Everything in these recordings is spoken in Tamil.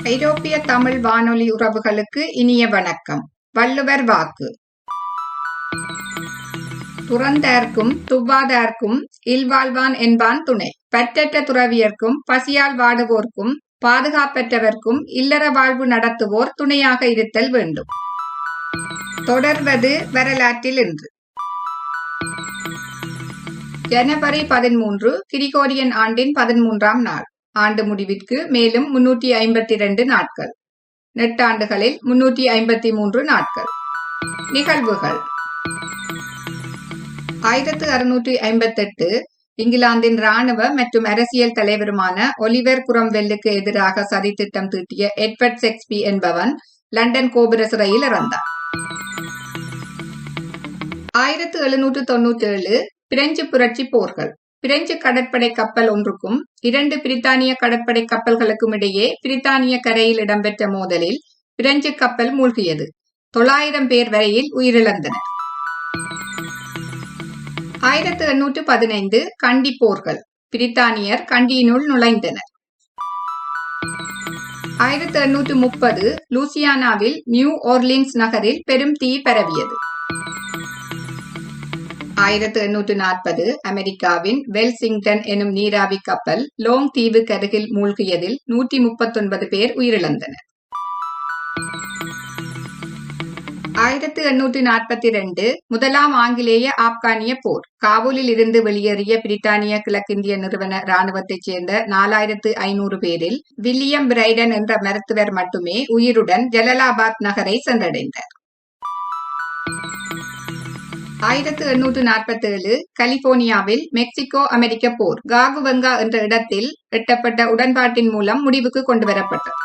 ஐரோப்பிய தமிழ் வானொலி உறவுகளுக்கு இனிய வணக்கம். வள்ளுவர் வாக்கு. துறந்தார்க்கும் துவ்வாதார்க்கும் இல்வாழ்வான் என்பான் துணை. பற்றற்ற துறவியர்க்கும் பசியால் வாடுவோர்க்கும் பாதுகாப்பற்றவர்க்கும் இல்லற வாழ்வு நடத்துவோர் துணையாக இருத்தல் வேண்டும். தொடர்வது வரலாற்றில் இன்று. ஜனவரி 13 கிரிகோரியன் ஆண்டின் 13ஆம் நாள். ஆண்டு முடிவிற்கு மேலும் 352 நாட்கள். நெட்டாண்டுகளில் 353 நாட்கள். நிகழ்வுகள். 1658 இங்கிலாந்தின் இராணுவ மற்றும் அரசியல் தலைவருமான ஒலிவர் குரம்வெல்லுக்கு எதிராக சதித்திட்டம் தீட்டிய எட்வர்ட் செக்ஸ்பி என்பவன் லண்டன் கோபுர சிறையில் இறந்தார். 1797 பிரெஞ்சு புரட்சி போர்கள். பிரெஞ்சு கடற்படை கப்பல் ஒன்றுக்கும் 2 பிரித்தானிய கடற்படை கப்பல்களுக்கும் இடையே பிரித்தானிய கரையில் இடம்பெற்ற மோதலில் பிரெஞ்சு கப்பல் மூழ்கியது. 900 பேர் வரையில் உயிரிழந்தனர். 1815 கண்டி போர்கள். பிரித்தானியர் கண்டியினுள் நுழைந்தனர். 1830 லூசியானாவில் நியூ ஓர்லின்ஸ் நகரில் பெரும் தீ பரவியது. 1840 அமெரிக்காவின் வெல்சிங்டன் எனும் நீராவி கப்பல் லோங் தீவுக்கு அருகில் மூழ்கியதில் 139 பேர் உயிரிழந்தனர். 1842 முதலாம் ஆங்கிலேய ஆப்கானிய போர். காபூலில் இருந்து வெளியேறிய பிரித்தானிய கிழக்கிந்திய நிறுவன இராணுவத்தைச் சேர்ந்த 4500 பேரில் வில்லியம் பிரைடன் என்ற மருத்துவர் மட்டுமே உயிருடன் ஜலலாபாத் நகரை சென்றடைந்தார். 1847 கலிபோர்னியாவில் மெக்சிகோ அமெரிக்க போர் காகுவங்கா என்ற இடத்தில் எட்டப்பட்ட உடன்பாட்டின் மூலம் முடிவுக்கு கொண்டுவரப்பட்டது.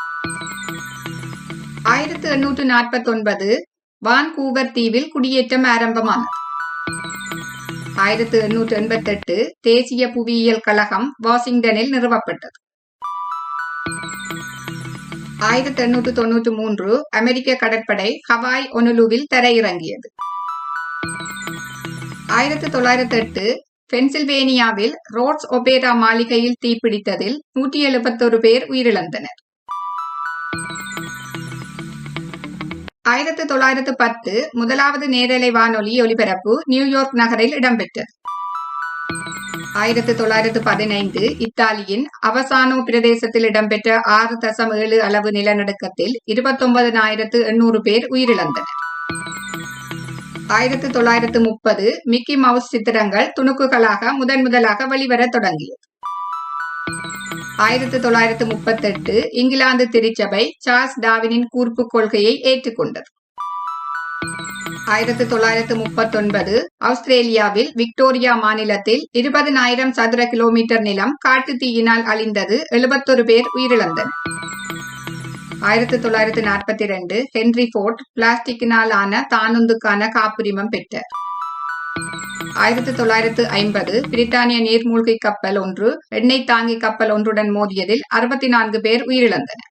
1849 வான்கூவர் தீவில் குடியேற்றம் ஆரம்பமானது. 1888 தேசிய புவியியல் கழகம் வாஷிங்டனில் நிறுவப்பட்டது. 1893 அமெரிக்க கடற்படை ஹவாய் ஒனுலுவில் தரையிறங்கியது. 1908 பென்சில்வேனியாவில் ரோட்ஸ் ஒபேரா மாளிகையில் தீப்பிடித்ததில் 171 பேர் உயிரிழந்தனர். 1910 முதலாவது நேரலை வானொலி ஒலிபரப்பு நியூயார்க் நகரில் இடம்பெற்றது. 1915 இத்தாலியின் அவசானோ பிரதேசத்தில் இடம்பெற்ற 6.7 அளவு நிலநடுக்கத்தில் 29,800 பேர் உயிரிழந்தனர். 1930 மிக்கி மவுஸ் சித்திரங்கள் துணுக்குகளாக முதலாக வெளிவர தொடங்கியது. 1938 இங்கிலாந்து திருச்சபை சார்ல்ஸ் டார்வினின் கூர்ப்பு கொள்கையை ஏற்றுக்கொண்டது. 1939 ஆஸ்திரேலியாவில் விக்டோரியா மாநிலத்தில் 20,000 சதுர கிலோமீட்டர் நிலம் காட்டு தீயினால் அழிந்தது. 71 பேர் உயிரிழந்தனர். 1942 ஹென்றி ஃபோர்ட் பிளாஸ்டிக்கினால் ஆன தானுந்துக்கான காப்புரிமம் பெற்றார். 1950 பிரித்தானிய நீர்மூழ்கி கப்பல் ஒன்று எண்ணெய் தாங்கி கப்பல் ஒன்றுடன் மோதியதில் 64 பேர் உயிரிழந்தனர்.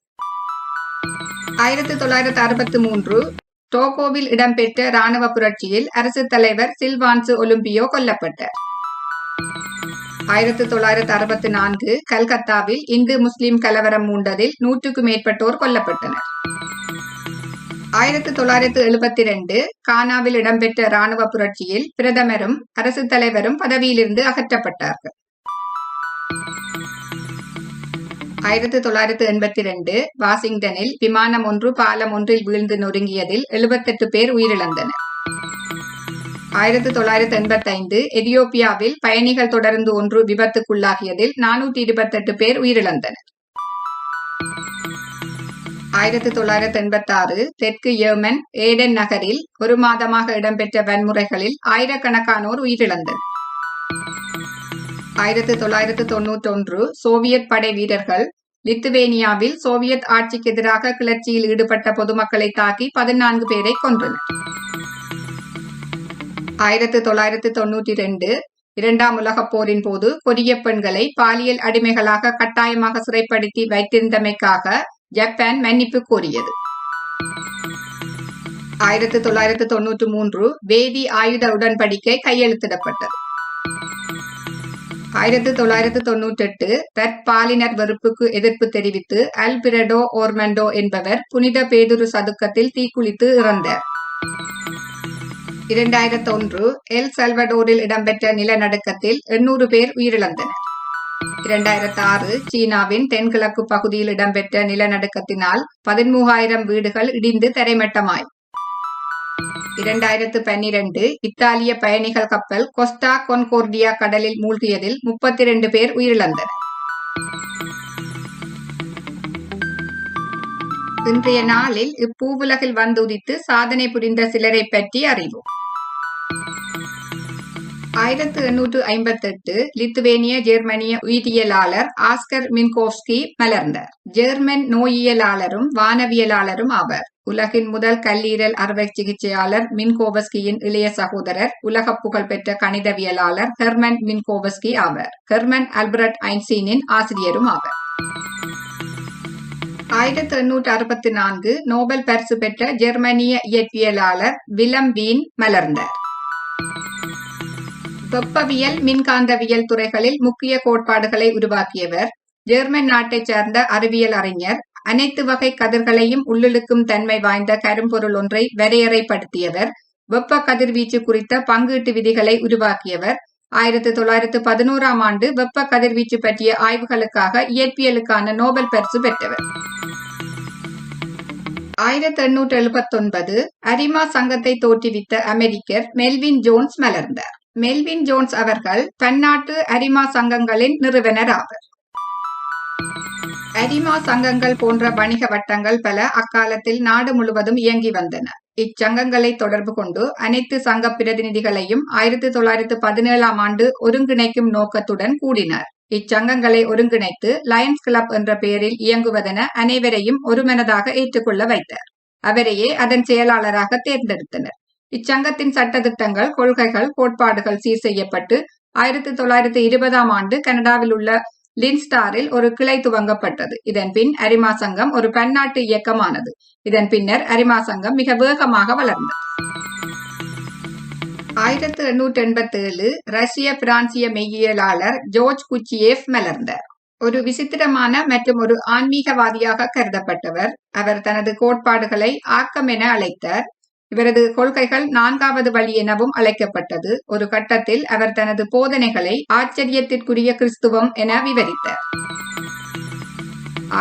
1963 டோகோவில் இடம்பெற்ற இராணுவ புரட்சியில் அரசு தலைவர் சில்வான்சு ஒலிம்பியோ கொல்லப்பட்டார். 1964 கல்கத்தாவில் இந்து முஸ்லிம் கலவரம் மூண்டதில் 100க்கும் மேற்பட்டோர் கொல்லப்பட்டனர். 1972 கானாவில் இடம்பெற்ற இராணுவ புரட்சியில் பிரதமரும் அரசு தலைவரும் பதவியிலிருந்து அகற்றப்பட்டார்கள். 1982 வாஷிங்டனில் விமானம் ஒன்று பாலம் ஒன்றில் வீழ்ந்து நொறுங்கியதில் 78 பேர் உயிரிழந்தனர். 1985 எதியோப்பியாவில் பயணிகள் தொடர்ந்து ஒன்று விபத்துக்குள்ளாகியதில் 428 பேர் உயிரிழந்தனர். 1986 தெற்கு யேமன் ஏடென் நகரில் 1 மாதமாக இடம்பெற்ற வன்முறைகளில் ஆயிரக்கணக்கானோர் உயிரிழந்தனர். 1991 சோவியத் படை வீரர்கள் லித்துவேனியாவில் சோவியத் ஆட்சிக்கு எதிராக கிளர்ச்சியில் ஈடுபட்ட பொதுமக்களை தாக்கி 14 பேரை கொன்றனர். 1992 இரண்டாம் உலகப் போரின் போது கொரிய பெண்களை பாலியல் அடிமைகளாக கட்டாயமாக சிறைப்படுத்தி வைத்திருந்தமைக்காக ஜப்பான் மன்னிப்பு கோரியது. 1993 வேதி ஆயுத உடன்படிக்கை கையெழுத்திடப்பட்டது. 1998 தற்பாலினர் வெறுப்புக்கு எதிர்ப்பு தெரிவித்து அல்பிரடோ ஓர்மண்டோ என்பவர் புனித பேதுரு சதுக்கத்தில் தீக்குளித்து இறந்தார். 2001 எல் சல்வடோரில் இடம்பெற்ற நிலநடுக்கத்தில் 800 பேர் உயிரிழந்தனர். 2006 சீனாவின் தென்கிழக்கு பகுதியில் இடம்பெற்ற நிலநடுக்கத்தினால் 13,000 வீடுகள் இடிந்து தரைமட்டமாய். 2012 இத்தாலிய பயணிகள் கப்பல் கொஸ்டா கொன்கோர்டியா கடலில் மூழ்கியதில் 32 பேர் உயிரிழந்தனர். இன்றைய நாளில் இப்பூவுலகில் வந்துதித்து சாதனை புரிந்த சிலரை பற்றி அறிவோம். 1858 லித்துவேனிய ஜெர்மனிய உயிரியலாளர் ஆஸ்கர் மின்கோவ்ஸ்கி மலர்ந்தார். ஜெர்மன் நோயியலாளரும் வானவியலாளரும் ஆவார். உலகின் முதல் கல்லீரல் அறுவை சிகிச்சையாளர் மின்கோவஸ்கியின் இளைய சகோதரர் உலக புகழ்பெற்ற கணிதவியலாளர் ஹெர்மன் மின்கோவஸ்கி ஆவார். ஹெர்மன் ஆல்பர்ட் ஐன்ஸ்டீனின் ஆசிரியரும் ஆவார். 1864 நோபல் பரிசு பெற்ற ஜெர்மனிய இயற்பியலாளர் வில்ஹெல்ம் வீன் மலர்ந்தார். வெப்பவியல் மின்காந்தவியல் துறைகளில் முக்கிய கோட்பாடுகளை உருவாக்கியவர். ஜெர்மன் நாட்டைச் சார்ந்த அறிவியல் அறிஞர். அனைத்து வகை கதிர்களையும் உள்ளிழுக்கும் தன்மை வாய்ந்த கரும்பொருள் ஒன்றை வரையறைப்படுத்தியவர். வெப்ப கதிர்வீச்சு குறித்த பங்கீட்டு விதிகளை உருவாக்கியவர். 1911 ஆண்டு வெப்ப கதிர்வீச்சு பற்றிய ஆய்வுகளுக்காக இயற்பியலுக்கான நோபல் பரிசு பெற்றவர். 1879 அரிமா சங்கத்தை தோற்றுவித்த அமெரிக்கர் மெல்வின் ஜோன்ஸ் மலர்ந்தார். மெல்வின் ஜோன்ஸ் அவர்கள் பன்னாட்டு அரிமா சங்கங்களின் நிறுவனர் ஆவர். அரிமா சங்கங்கள் போன்ற வணிக வட்டங்கள் பல அக்காலத்தில் நாடு முழுவதும் இயங்கி வந்தன. இச்சங்கங்களை தொடர்பு கொண்டு அனைத்து சங்க பிரதிநிதிகளையும் 1917 ஆண்டு ஒருங்கிணைக்கும் நோக்கத்துடன் கூடினார். இச்சங்கங்களை ஒருங்கிணைத்து லயன்ஸ் கிளப் என்ற பெயரில் இயங்குவதென அனைவரையும் ஒருமனதாக ஏற்றுக்கொள்ள வைத்தார். அவரையே அதன் செயலாளராக தேர்ந்தெடுத்தனர். இச்சங்கத்தின் சட்டதிட்டங்கள், கொள்கைகள், கோட்பாடுகள் சீர் செய்யப்பட்டு 1920 ஆண்டு கனடாவில் உள்ள லின்ஸ்டாரில் ஒரு கிளை துவங்கப்பட்டது. இதன் பின் அரிமா சங்கம் ஒரு பன்னாட்டு இயக்கமானது. இதன் பின்னர் அரிமா சங்கம் மிக வேகமாக வளர்ந்தது. 1887 ரஷ்ய பிரான்சிய மெய்யியலாளர் ஜோர்ஜ் குச்சியேவ் மலர்ந்தார். ஒரு விசித்திரமான மற்றும் ஒரு ஆன்மீகவாதியாக கருதப்பட்டவர். அவர் தனது கோட்பாடுகளை ஆக்கம் என அழைத்தார். இவரது கொள்கைகள் 4வது வழி எனவும் அழைக்கப்பட்டது. ஒரு கட்டத்தில் அவர் தனது போதனைகளை ஆச்சரியத்திற்குரிய கிறிஸ்துவம் என விவரித்தார்.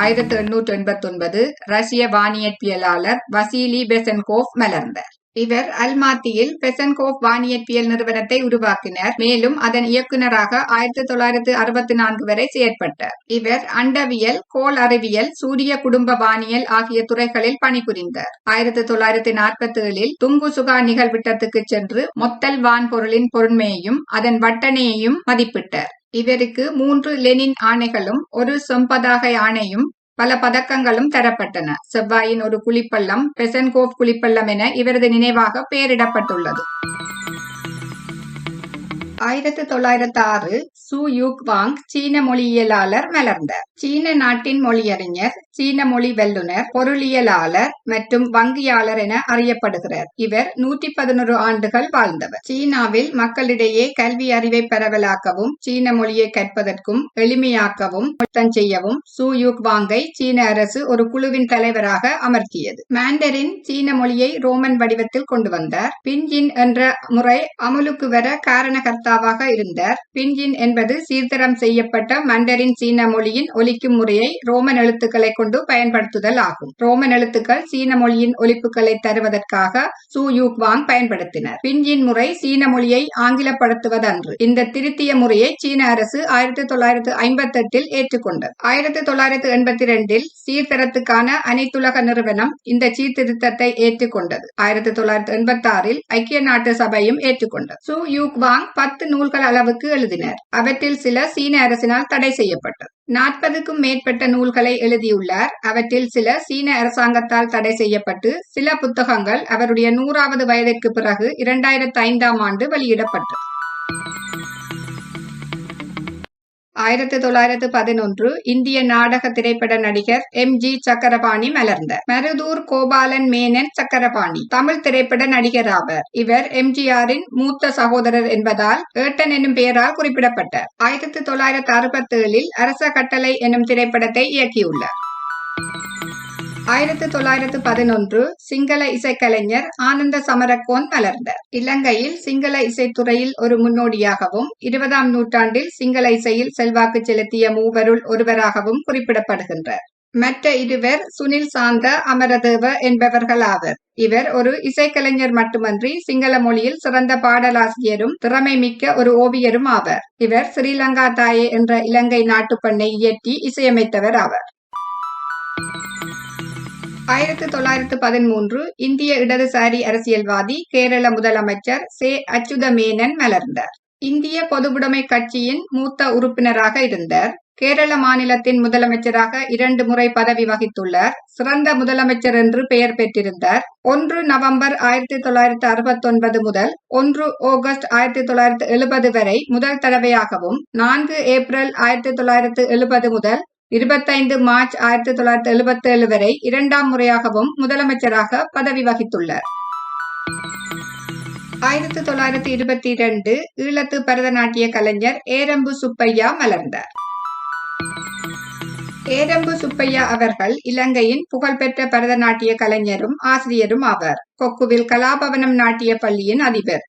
1889 ரஷ்ய வானியற்பியலாளர் வசீலி பெசன்கோவ் மலர்ந்தார். இவர் அல்மாத்தியில் பெசன்கோவ் வானியற்பியல் நிறுவனத்தை உருவாக்கினார். மேலும் அதன் இயக்குநராக 1964 வரை செயற்பட்டார். இவர் அண்டவியல், கோள் அறிவியல், சூரிய குடும்ப வானியல் ஆகிய துறைகளில் பணிபுரிந்தார். 1947 துங்குசுகா நிகழ்விட்டத்துக்கு சென்று மொத்தல் வான்பொருளின் பொருண்மையையும் அதன் வட்டனையையும் மதிப்பிட்டார். இவருக்கு 3 லெனின் ஆணைகளும் 1 செம்பதாகை ஆணையும் பல பதக்கங்களும் தரப்பட்டன. செவ்வாயின் ஒரு குழிப்பள்ளம் பெசன்கோவ் குழிப்பள்ளம் என இவரது நினைவாக பெயரிடப்பட்டுள்ளது. 1906 சு யூக் வாங் சீன மொழியியலாளர் மலர்ந்தார். சீன நாட்டின் மொழியறிஞர், சீன மொழி வல்லுனர், பொருளியலாளர் மற்றும் வங்கியாளர் என அறியப்படுகிறார். இவர் 111 ஆண்டுகள் வாழ்ந்தவர். சீனாவில் மக்களிடையே கல்வி அறிவை பரவலாக்கவும் சீன மொழியை கற்பதற்கும் எளிமையாக்கவும் செய்யவும் சு யூக் வாங்கை சீன அரசு ஒரு குழுவின் தலைவராக அமர்த்தியது. மாண்டரின் சீன மொழியை ரோமன் வடிவத்தில் கொண்டு வந்தார். பின்ஜின் என்ற முறை அமுலுக்கு வர காரணகர்த்தாவாக இருந்தார். பின்ஜின் என்பது சீர்தரம் செய்யப்பட்ட மண்டரின் சீன மொழியின் ஒலிக்கும் முறையை ரோமன் எழுத்துக்களை கொண்டு பயன்படுத்துதல் ஆகும். ரோமன் எழுத்துக்கள் சீன மொழியின் ஒலிப்புகளை தருவதற்காக சு யூக் வாங் பயன்படுத்தினர். பின்ஜின் முறை சீன மொழியை ஆங்கிலப்படுத்துவதன்று. இந்த திருத்திய முறையை சீன அரசு 1958 ஏற்றுக்கொண்டது. 1982 சீர்தரத்துக்கான அனைத்துலக நிறுவனம் இந்த சீர்திருத்தத்தை ஏற்றுக்கொண்டது. 1986 ஐக்கிய நாட்டு சபையும் ஏற்றுக்கொண்டது. சு யூக் வாங் 10 நூல்கள் அளவுக்கு எழுதினர். அவற்றில் சில சீன அரசினால் தடை செய்யப்பட்டது. 40க்கும் மேற்பட்ட நூல்களை எழுதியுள்ளார். அவற்றில் சில சீன அரசாங்கத்தால் தடை செய்யப்பட்டு சில புத்தகங்கள் அவருடைய 100வது வயதிற்கு பிறகு 2005 ஆண்டு வெளியிடப்பட்டது. 1911 இந்திய நாடக திரைப்பட நடிகர் MG சக்கரபாணி மலர்ந்தார். மருதூர் கோபாலன் மேனன் சக்கரபாணி தமிழ் திரைப்பட நடிகர் ஆவர். இவர் MGRின் மூத்த சகோதரர் என்பதால் ஏட்டன் என்னும் பெயரால் குறிப்பிடப்பட்டார். 1967 அரச கட்டளை என்னும் திரைப்படத்தை இயக்கியுள்ளார். 1911 சிங்கள இசைக்கலைஞர் ஆனந்த சமரக்கோன் மலர்ந்தார். இலங்கையில் சிங்கள இசைத்துறையில் ஒரு முன்னோடியாகவும் 20ஆம் நூற்றாண்டில் சிங்கள இசையில் செல்வாக்கு செலுத்திய மூவருள் ஒருவராகவும் குறிப்பிடப்படுகின்றார். மற்ற இருவர் சுனில் சாந்த அமரதேவ என்பவர்களாவர். இவர் ஒரு இசைக்கலைஞர் மட்டுமன்றி சிங்கள மொழியில் சிறந்த பாடலாசிரியரும் திறமை மிக்க ஒரு ஓவியரும் ஆவர். இவர் ஸ்ரீலங்கா தாயே என்ற இலங்கை நாட்டுப்பண்ணை இயற்றி இசையமைத்தவர் ஆவர். 1913 இந்திய இடதுசாரி அரசியல்வாதி கேரள முதலமைச்சர் சே. அச்சுத மேனன் மலர்ந்தார். இந்திய பொதுவுடைமை கட்சியின் மூத்த உறுப்பினராக இருந்தார். கேரள மாநிலத்தின் முதலமைச்சராக 2 முறை பதவி வகித்துள்ளார். சிறந்த முதலமைச்சர் என்று பெயர் பெற்றிருந்தார். 1 நவம்பர் 1969 முதல் 1 ஆகஸ்ட் 1970 வரை முதல் தடவையாகவும், 4 ஏப்ரல் 1970 முதல் 25 மார்ச் 1977 வரை 2ஆம் முறையாகவும் முதலமைச்சராக பதவி வகித்துள்ளார். 1922 ஈழத்து பரதநாட்டிய கலைஞர் ஏரம்பு சுப்பையா மலர்ந்தார். ஏரம்பு சுப்பையா அவர்கள் இலங்கையின் புகழ்பெற்ற பரதநாட்டிய கலைஞரும் ஆசிரியரும் ஆவார். கொக்குவில் கலாபவனம் நாட்டிய பள்ளியின் அதிபர்.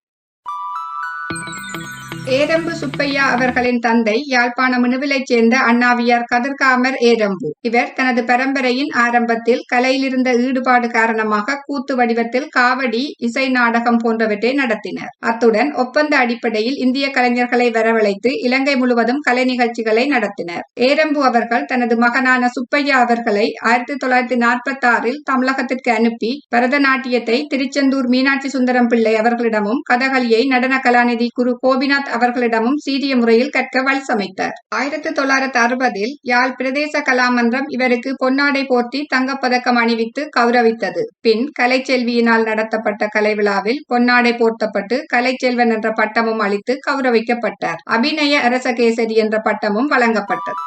ஏரம்பு சுப்பையா அவர்களின் தந்தை யாழ்ப்பாண மினுவிலைச் சேர்ந்த அண்ணாவியார் கதிர்காமர் ஏரம்பு. இவர் தனது பரம்பரையின் ஆரம்பத்தில் கலையிலிருந்த ஈடுபாடு காரணமாக கூத்து வடிவத்தில் காவடி, இசை நாடகம் போன்றவற்றை நடத்தினர். அத்துடன் ஒப்பந்த அடிப்படையில் இந்திய கலைஞர்களை வரவழைத்து இலங்கை முழுவதும் கலை நிகழ்ச்சிகளை நடத்தினர். ஏரம்பு அவர்கள் தனது மகனான சுப்பையா அவர்களை 1946 தமிழகத்திற்கு அனுப்பி பரதநாட்டியத்தை திருச்செந்தூர் மீனாட்சி சுந்தரம் பிள்ளை அவர்களிடமும், கதகளியை நடன கலாநிதி குரு கோபிநாத் அவர்களிடமும் சீரிய முறையில் கற்க வழி சமைத்தார். 1960 யாழ் பிரதேச கலாமன்றம் இவருக்கு பொன்னாடை போர்த்தி தங்கப்பதக்கம் அணிவித்து கௌரவித்தது. பின் கலைச்செல்வியினால் நடத்தப்பட்ட கலை விழாவில் பொன்னாடை போர்த்தப்பட்டு கலைச்செல்வன் என்ற பட்டமும் அளித்து கௌரவிக்கப்பட்டார். அபிநய அரசகேசரி என்ற பட்டமும் வழங்கப்பட்டது.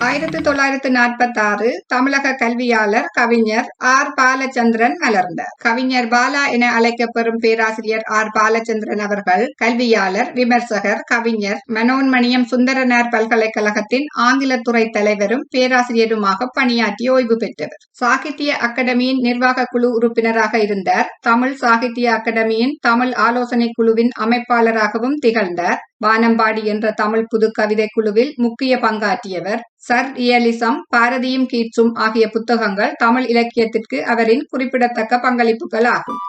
1946 தமிழக கல்வியாளர் கவிஞர் ஆர். பாலச்சந்திரன் மலர்ந்தார். கவிஞர் பாலா என அழைக்கப்பெறும் பேராசிரியர் ஆர். பாலச்சந்திரன் அவர்கள் கல்வியாளர், விமர்சகர், கவிஞர், மனோன்மணியம் சுந்தரனார் பல்கலைக்கழகத்தின் ஆங்கிலத்துறை தலைவரும் பேராசிரியருமாக பணியாற்றி ஓய்வு பெற்றவர். சாகித்ய அகாடமியின் நிர்வாக குழு உறுப்பினராக இருந்தார். தமிழ் சாகித்ய அகாடமியின் தமிழ் ஆலோசனை குழுவின் அமைப்பாளராகவும் திகழ்ந்தார். வானம்பாடி என்ற தமிழ் புது கவிதை குழுவில் முக்கிய பங்காற்றியவர். சர் ரியலிசம், பாரதியும் கீட்ஸும் ஆகிய புத்தகங்கள் தமிழ் இலக்கியத்திற்கு அவரின் குறிப்பிடத்தக்க பங்களிப்புகள் ஆகும்.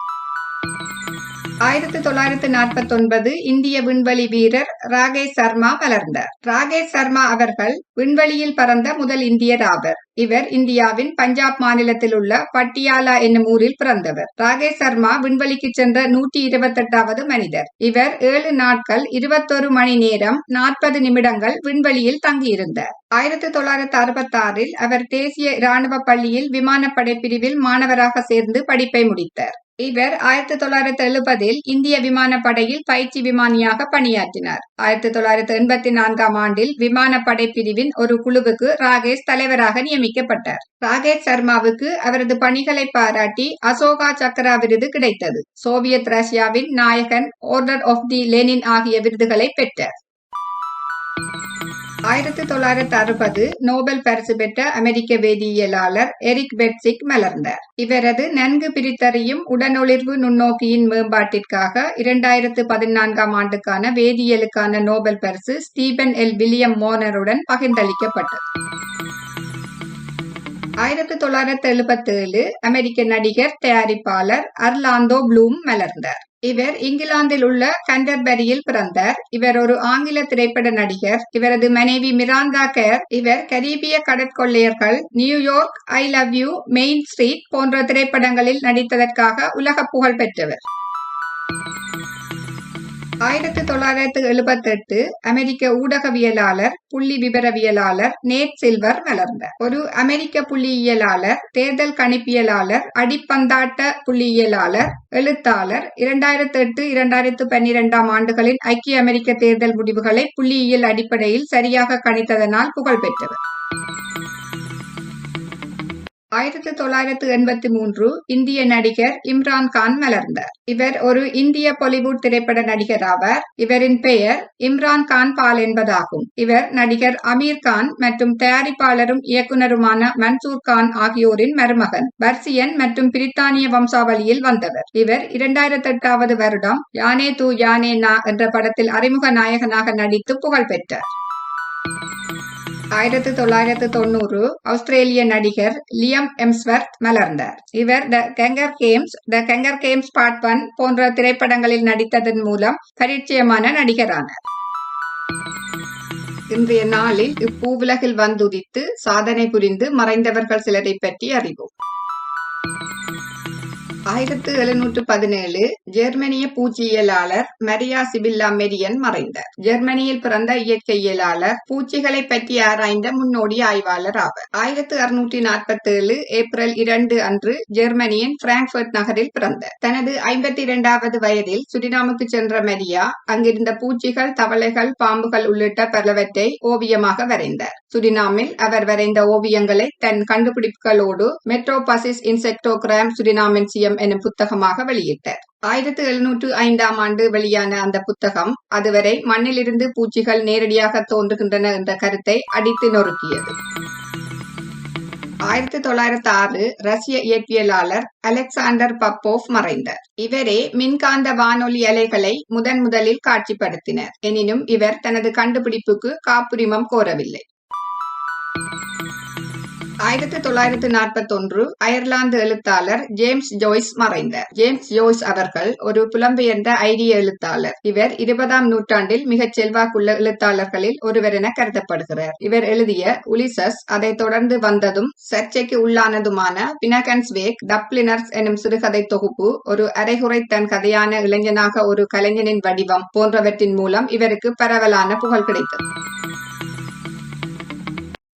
1949 இந்திய விண்வெளி வீரர் ராகேஷ் சர்மா மலர்ந்தார். ராகேஷ் சர்மா அவர்கள் விண்வெளியில் பறந்த முதல் இந்தியர் ஆவர். இவர் இந்தியாவின் பஞ்சாப் மாநிலத்தில் உள்ள பட்டியாலா என்னும் ஊரில் பிறந்தவர். ராகேஷ் சர்மா விண்வெளிக்கு சென்ற 128வது மனிதர். இவர் 7 நாட்கள் 21 மணி நேரம் 40 நிமிடங்கள் விண்வெளியில் தங்கியிருந்தார். 1966 அவர் தேசிய இராணுவ பள்ளியில் விமானப்படை பிரிவில் மாணவராக சேர்ந்து படிப்பை முடித்தார். இவர் 1970 இந்திய விமானப்படையில் பயிற்சி விமானியாக பணியாற்றினார். 1984ஆம் ஆண்டில் விமானப்படை பிரிவின் ஒரு குழுவுக்கு ராகேஷ் தலைவராக நியமிக்கப்பட்டார். ராகேஷ் சர்மாவுக்கு அவரது பணிகளை பாராட்டி அசோகா சக்ரா விருது கிடைத்தது. சோவியத் ரஷ்யாவின் நாயகன், ஆர்டர் ஆஃப் தி லெனின் ஆகிய விருதுகளை பெற்றார். 1960 நோபல் பரிசு பெற்ற அமெரிக்க வேதியியலாளர் எரிக் பெட்சிக் மலர்ந்தார். இவரது நன்கு பிரித்தறியும் உடனொளிர்வு நுண்ணோக்கியின் மேம்பாட்டிற்காக 2014ஆம் ஆண்டுக்கான வேதியியலுக்கான நோபல் பரிசு ஸ்டீபன் எல். வில்லியம் மோனருடன் பகிர்ந்தளிக்கப்பட்டது. 1977 அமெரிக்க நடிகர், தயாரிப்பாளர் அர்லாந்தோ ப்ளூம் மலர்ந்தார். இவர் இங்கிலாந்தில் உள்ள கண்டர்பரியில் பிறந்தார். இவர் ஒரு ஆங்கில திரைப்பட நடிகர். இவரது மனைவி மிராண்டா கேர். இவர் கரீபிய கடற்கொள்ளையர்கள், New York, I love you, main street போன்ற திரைப்படங்களில் நடித்ததற்காக உலக புகழ் பெற்றவர். 1978 அமெரிக்க ஊடகவியலாளர் புள்ளி விபரவியலாளர் நேட் சில்வர் மலர்ந்தார். ஒரு அமெரிக்க புள்ளியியலாளர், தேர்தல் கணிப்பியலாளர், அடிப்பந்தாட்ட புள்ளியியலாளர், எழுத்தாளர். 2008-2012 ஆண்டுகளின் ஐக்கிய அமெரிக்க தேர்தல் முடிவுகளை புள்ளியியல் அடிப்படையில் சரியாக கணித்ததனால் புகழ் பெற்றவர். 1983 இந்திய நடிகர் இம்ரான் கான் மலர்ந்தார். இவர் ஒரு இந்திய பாலிவுட் திரைப்பட நடிகர் ஆவார். இவரின் பெயர் இம்ரான் கான் பால் என்பதாகும். இவர் நடிகர் அமீர் கான் மற்றும் தயாரிப்பாளரும் இயக்குனருமான மன்சூர் கான் ஆகியோரின் மருமகன். பர்சியன் மற்றும் பிரித்தானிய வம்சாவளியில் வந்தவர். இவர் 2008 வருடம் யானே தூ யானே நா என்ற படத்தில் அறிமுக நாயகனாக நடித்து புகழ் பெற்றார். 1990 ஆஸ்திரேலிய நடிகர் லியம் எம்ஸ்வர்த் மலர்ந்தார். இவர் த கங்கர் கேம்ஸ் பார்ட் 1 போன்ற திரைப்படங்களில் நடித்ததன் மூலம் பரிச்சயமான நடிகரானார். இன்றைய நாளில் இப்பூவுலகில் வந்துதித்து சாதனை புரிந்து மறைந்தவர்கள் சிலரை பற்றி அறிவோம். 1717 ஜெர்மனிய பூச்சியியலாளர் மரியா சிபில்லா மெரியன் மறைந்தார். ஜெர்மனியில் பிறந்த இயற்கையியலாளர், பூச்சிகளை பற்றி ஆராய்ந்த முன்னோடி ஆய்வாளர் ஆவர். 1647 ஏப்ரல் 2 அன்று ஜெர்மனியின் பிராங்க்பர்ட் நகரில் பிறந்தார். தனது 52வது வயதில் சுரினாமுக்கு சென்ற மரியா அங்கிருந்த பூச்சிகள், தவளைகள், பாம்புகள் உள்ளிட்ட பலவற்றை ஓவியமாக வரைந்தார். சுரினாமில் அவர் வரைந்த ஓவியங்களை தன் கண்டுபிடிப்புகளோடு மெட்ரோபாசிஸ் இன்செக்டோகிராம் சுரினாமென்சியம் எனும் புத்தகமாக வெளியிட்டார். 1705 வெளியான அந்த புத்தகம் அதுவரை மண்ணிலிருந்து பூச்சிகள் நேரடியாக தோன்றுகின்றன என்ற கருத்தை அடித்து நொறுக்கியது. 1906 ரஷ்ய இயற்பியலாளர் அலெக்சாண்டர் பப்போவ் மறைந்தார். இவரே மின்காந்த வானொலி அலைகளை முதலில் காட்சிப்படுத்தினார். எனினும் இவர் தனது கண்டுபிடிப்புக்கு காப்புரிமம் கோரவில்லை. 1941 அயர்லாந்து எழுத்தாளர் ஜேம்ஸ் ஜோய்ஸ் மறைந்தார். ஜேம்ஸ் ஜோய்ஸ் அவர்கள் ஒரு புலம்பெயர்ந்த ஐரிய எழுத்தாளர். இவர் 20ஆம் நூற்றாண்டில் மிகச் செல்வாக்குள்ள எழுத்தாளர்களில் ஒருவர் என கருதப்படுகிறார். இவர் எழுதிய உலிசஸ், அதை தொடர்ந்து வந்ததும் சர்ச்சைக்கு உள்ளானதுமான பினகன்ஸ் வேக், டப்ளினர்ஸ் எனும் சிறுகதை தொகுப்பு, ஒரு அரைகுறை தன் கதையான இளைஞனாக ஒரு கலைஞனின் வடிவம் போன்றவற்றின் மூலம் இவருக்கு பரவலான புகழ் கிடைத்தது.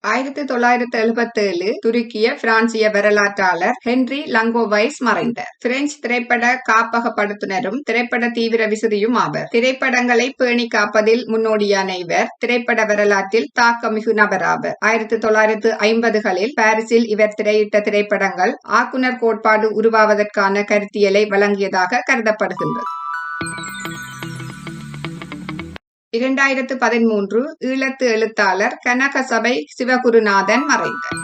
1977 துருக்கிய பிரான்சிய வரலாற்றாளர் ஹென்றி லங்கோவைஸ் மறைந்தார். பிரெஞ்சு திரைப்பட காப்பகப்படுத்துனரும் திரைப்பட தீவிர விசிறியும் ஆவர். திரைப்படங்களை பேணி காப்பதில் முன்னோடியான இவர் திரைப்பட வரலாற்றில் தாக்கமிகு நபராவர். 1950களில் பாரிஸில் இவர் திரையிட்ட திரைப்படங்கள் ஆக்குனர் கோட்பாடு உருவாவதற்கான கருத்தியலை வழங்கியதாக கருதப்படுகின்றது. 2013 ஈழத்து எழுத்தாளர் கனகசபை சிவகுருநாதன் மறைந்தார்.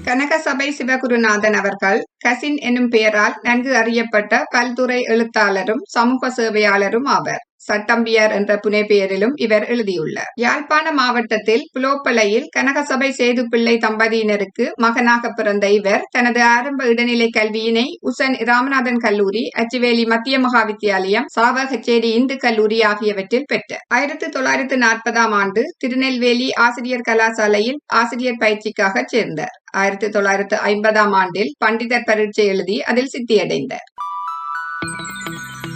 கனகசபை சிவகுருநாதன் அவர்கள் கசின் எனும் பெயரால் நன்கு அறியப்பட்ட பல்துறை எழுத்தாளரும் சமூக சேவையாளரும் ஆவர். சட்டம்பியார் என்ற புனைப்பெயரிலும் இவர் எழுதியுள்ளார். யாழ்ப்பாண மாவட்டத்தில் புலோப்பளையில் கனகசபை சேதுப்பிள்ளை தம்பதியினருக்கு மகனாக பிறந்த இவர் தனது ஆரம்ப இடைநிலை கல்வியினை உசன் ராமநாதன் கல்லூரி, அச்சுவேலி மத்திய மகாவித்தியாலயம், சாவகச்சேரி இந்து கல்லூரி ஆகியவற்றில் பெற்றார். 1940ஆம் ஆண்டு திருநெல்வேலி ஆசிரியர் கலாசாலையில் ஆசிரியர் பயிற்சிக்காக சேர்ந்தார். 1950ஆம் ஆண்டில் பண்டிதர் பரீட்சை எழுதி அதில் சித்தியடைந்தார்.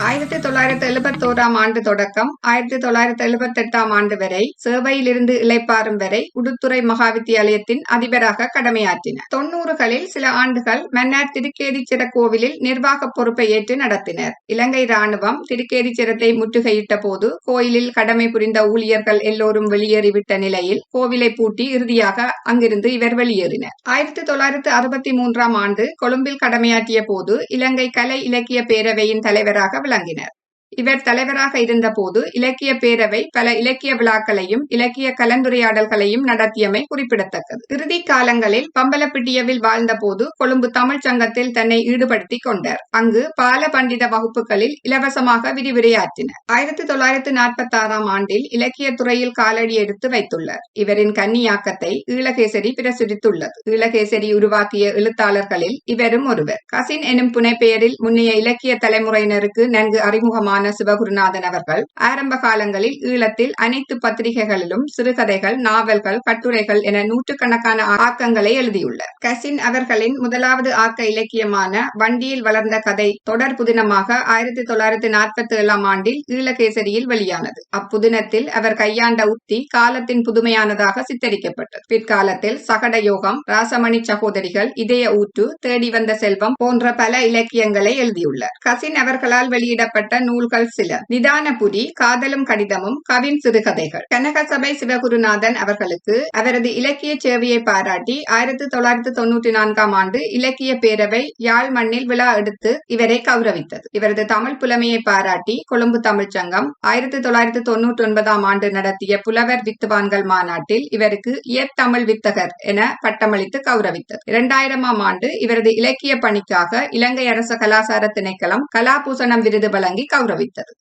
1971ஆம் ஆண்டு தொடக்கம் 1978ஆம் ஆண்டு வரை சேவையிலிருந்து இளைப்பாறும் வரை உடுத்துறை மகாவித்தியாலயத்தின் அதிபராக கடமையாற்றினார். 90களில் சில ஆண்டுகள் மன்னார் திருக்கேதீச்சர கோவிலில் நிர்வாக பொறுப்பை ஏற்று நடத்தினர். இலங்கை ராணுவம் திருக்கேதீச்சரத்தை முற்றுகையிட்ட போது கோயிலில் கடமை புரிந்த ஊழியர்கள் எல்லோரும் வெளியேறிவிட்ட நிலையில் கோவிலை பூட்டி இறுதியாக அங்கிருந்து இவர் வெளியேறினார். 1963ஆம் ஆண்டு கொழும்பில் கடமையாற்றிய போது இலங்கை கலை இலக்கிய பேரவையின் தலைவராக விளங்கினார். இவர் தலைவராக இருந்தபோது இலக்கிய பேரவை பல இலக்கிய விழாக்களையும் இலக்கிய கலந்துரையாடல்களையும் நடத்தியமை குறிப்பிடத்தக்கது. இறுதி காலங்களில் பம்பலப்பிட்டியவில் வாழ்ந்தபோது கொழும்பு தமிழ் சங்கத்தில் தன்னை ஈடுபடுத்திக் கொண்டார். அங்கு பால பண்டித வகுப்புகளில் இலவசமாக விரிவுரையாற்றினார். 1946ஆம் ஆண்டில் இலக்கிய துறையில் காலடி எடுத்து வைத்துள்ளார். இவரின் கன்னியாக்கத்தை ஈழகேசரி பிரசுரித்துள்ளது. ஈழகேசரி உருவாக்கிய எழுத்தாளர்களில் இவரும் ஒருவர். கசின் எனும் புனைப்பெயரில் முன்னைய இலக்கிய தலைமுறையினருக்கு நன்கு அறிமுகமான சிவகுருநாதன் அவர்கள் ஆரம்ப காலங்களில் ஈழத்தில் அனைத்து பத்திரிகைகளிலும் சிறுகதைகள், நாவல்கள், கட்டுரைகள் என நூற்றுக்கணக்கான ஆக்கங்களை எழுதியுள்ளார். கசின் அவர்களின் முதலாவது ஆக்க இலக்கியமான வண்டியில் வளர்ந்த கதை தொடர் புதினமாக 1947 ஆண்டில் ஈழகேசரியில் வெளியானது. அப்புதினத்தில் அவர் கையாண்ட உத்தி காலத்தின் புதுமையானதாக சித்தரிக்கப்பட்டது. பிற்காலத்தில் சகட யோகம், ராசமணி சகோதரிகள், இதய ஊற்று, தேடி வந்த செல்வம் போன்ற பல இலக்கியங்களை எழுதியுள்ளார். கசின் அவர்களால் வெளியிடப்பட்ட நூல்கள் சில: நிதானபுரி, காதலும் கடிதமும், கவின் சிறுகதைகள். கனகசபை சிவகுருநாதன் அவர்களுக்கு அவரது இலக்கிய சேவையை பாராட்டி 1994 ஆண்டு இலக்கிய பேரவை யாழ் மண்ணில் விழா எடுத்து இவரை கௌரவித்தது. இவரது தமிழ் புலமையை பாராட்டி கொழும்பு தமிழ்ச்சங்கம் 1999 ஆண்டு நடத்திய புலவர் வித்துவான்கள் மாநாட்டில் இவருக்கு இயற்தமிழ் வித்தகர் என பட்டமளித்து கௌரவித்தது. 2000 ஆண்டு இவரது இலக்கிய பணிக்காக இலங்கை அரச கலாசார திணைக்களம் கலாபூசணம் விருது வழங்கி கௌரவித்தது.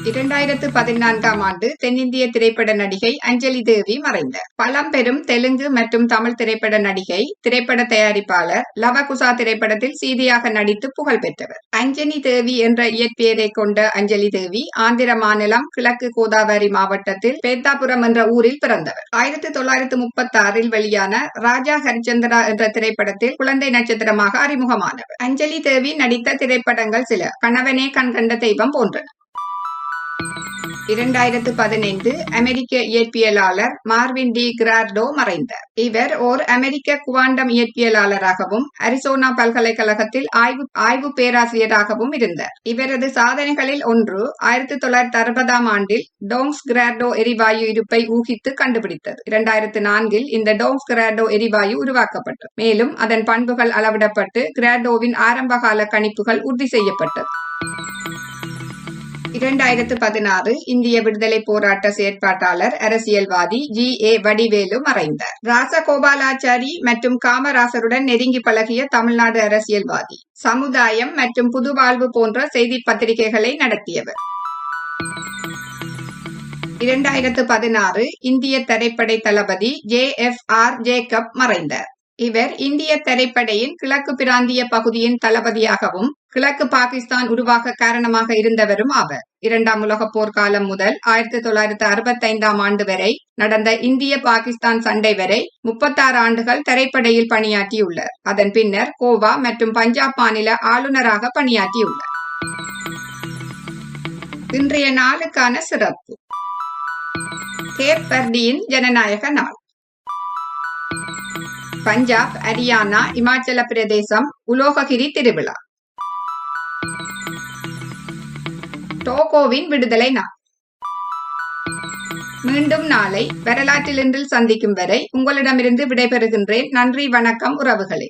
2014 ஆண்டு தென்னிந்திய திரைப்பட நடிகை அஞ்சலி தேவி மறைந்தார். பழம்பெரும் தெலுங்கு மற்றும் தமிழ் திரைப்பட நடிகை, திரைப்பட தயாரிப்பாளர், லவகுசா திரைப்படத்தில் சீதையாக நடித்து புகழ் பெற்றவர். அஞ்சலி தேவி என்ற இயற்பெயரை கொண்ட அஞ்சலி தேவி ஆந்திர மாநிலம் கிழக்கு கோதாவரி மாவட்டத்தில் பேத்தாபுரம் என்ற ஊரில் பிறந்தவர். 1936 வெளியான ராஜா ஹரிச்சந்திரா என்ற திரைப்படத்தில் குழந்தை நட்சத்திரமாக அறிமுகமானவர். அஞ்சலி தேவி நடித்த திரைப்படங்கள் சில: கணவனே கண்கண்ட தெய்வம் போன்றன. 2015 அமெரிக்க இயற்பியலாளர் மார்வின் டி கிரார்டோ மறைந்தார். இவர் ஓர் அமெரிக்க குவாண்டம் இயற்பியலாளராகவும் அரிசோனா பல்கலைக்கழகத்தில் ஆய்வு பேராசிரியராகவும் இருந்தார். இவரது சாதனைகளில் ஒன்று 1960 ஆண்டில் டோங்ஸ் கிரார்டோ எரிவாயு இருப்பை ஊகித்து கண்டுபிடித்தது. 2004 இந்த டோங்ஸ் கிரார்டோ எரிவாயு உருவாக்கப்பட்டது. மேலும் அதன் பண்புகள் அளவிடப்பட்டு கிரார்டோவின் ஆரம்பகால கணிப்புகள் உறுதி செய்யப்பட்டது. 2016 இந்திய விடுதலை போராட்ட செயற்பாட்டாளர், அரசியல்வாதி G.A. வடிவேலு மறைந்தார். ராசகோபாலாச்சாரி மற்றும் காமராசருடன் நெருங்கி பழகிய தமிழ்நாடு அரசியல்வாதி. சமுதாயம் மற்றும் புதுவாழ்வு போன்ற செய்தி பத்திரிகைகளை நடத்தியவர். 2016 இந்திய தரைப்படை தளபதி J.F.R. ஜேக்கப் மறைந்தார். இவர் இந்திய தரைப்படையின் கிழக்கு பிராந்திய பகுதியின் தளபதியாகவும் கிழக்கு பாகிஸ்தான் உருவாக காரணமாக இருந்தவரும் ஆவர். 2ஆம் உலகப் போர் காலம் முதல் 1965 ஆண்டு வரை நடந்த இந்திய பாகிஸ்தான் சண்டை வரை 36 ஆண்டுகள் தரைப்படையில் பணியாற்றியுள்ளார். அதன் பின்னர் கோவா மற்றும் பஞ்சாப் மாநில ஆளுநராக பணியாற்றியுள்ளார். இன்றைய நாளுக்கான சிறப்பு: கேப் வர்டியின் ஜனநாயக நாள். பஞ்சாப், ஹரியானா, இமாச்சல பிரதேசம் உலோககிரி திருவிழா. டோகோவின் விடுதலை நாள். மீண்டும் நாளை வரலாற்றிலிருந்து சந்திக்கும் வரை உங்களிடமிருந்து விடைபெறுகின்றேன். நன்றி, வணக்கம் உறவுகளே.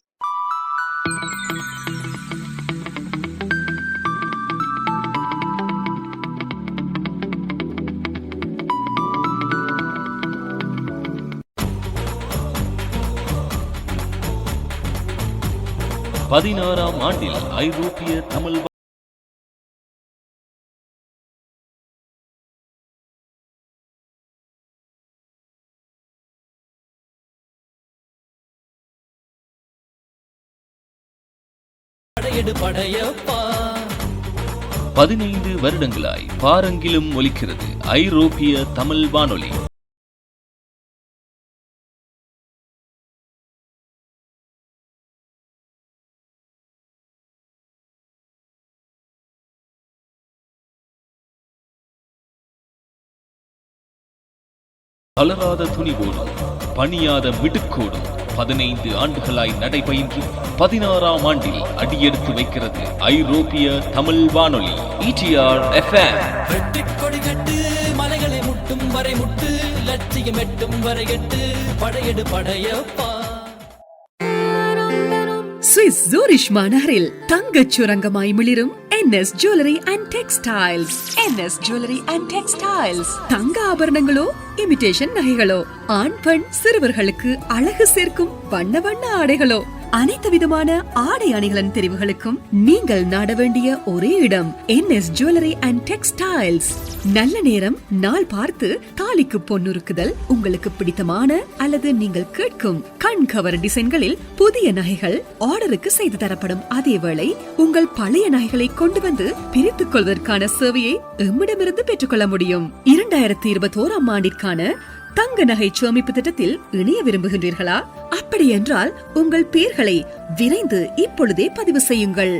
பதினாறாம் ஆண்டில் ஐரோப்பிய தமிழ் படையப்பா 15 வருடங்களாய் பாரங்கிலும் ஒலிக்கிறது ஐரோப்பிய தமிழ் வானொலி. தளராத துணிவோடும் பணியாத மிடுக்கோடும் 15 ஆண்டுகளாய் நடைபயின்று 16ஆம் ஆண்டில் அடியெடுத்து வைக்கிறது ஐரோப்பிய தமிழ் வானொலி ETR FM. வெட்டிக்கொடி கட்டு, மலைகளை முட்டும் வரை முட்டு, லட்சியம் எட்டும் வரை எட்டு, படையெடு படையப்பா. சுவிஸ் ஜூரிஷ் மாநகரில் தங்கச் சுரங்கமாய் மிளிரும் NS jewellery and textiles. NS jewellery and textiles. தங்க ஆபரணங்களோ இமிடேஷன் நகைகளோ, ஆண் பெண் சிறுவர்களுக்கு அழகு சேர்க்கும் வண்ண வண்ண ஆடைகளோ, அனைத்து விதமான ஆடை அணிகளின் தெரிவுகளுக்கும் நீங்கள் நாட வேண்டிய ஒரே இடம் NS ஜுவல்லரி அண்ட் டெக்ஸ்டைல்ஸ். நல்ல நேரம் நாள் பார்த்து தாலிக்கு பொன்னுருக்குதல், உங்களுக்கு பிடித்தமான அல்லது நீங்கள் கேட்கும் கண் கவர் டிசைன்களில் புதிய நகைகள் ஆர்டருக்கு செய்து தரப்படும். அதேவேளை உங்கள் பழைய நகைகளை கொண்டு வந்து பிரித்துக் கொள்வதற்கான சேவையை எம்மிடமிருந்து பெற்றுக்கொள்ள முடியும். 2021 ஆண்டிற்கான தங்க நகை சேமிப்பு திட்டத்தில் இணைய விரும்புகின்றீர்களா? அப்படி என்றால் உங்கள் பெயர்களை விரைந்து இப்பொழுதே பதிவு செய்யுங்கள்.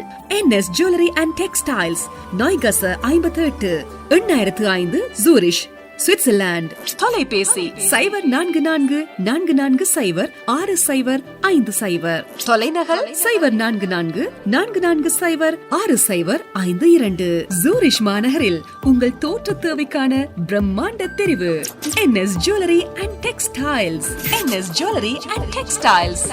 NS ஜுவல்லரி அண்ட் டெக்ஸ்டைல்ஸ், நாய்கச 58 8005 ஜூரிஷ், சுவிட்சர்லாந்து. தொலைபேசி 0444406050. தொலைநகல் 0444406052. ஜூரிஷ் மாநகரில் உங்கள் தோற்ற தேவைக்கான பிரம்மாண்ட தெரிவு NS jewellery and textiles. NS jewellery and textiles.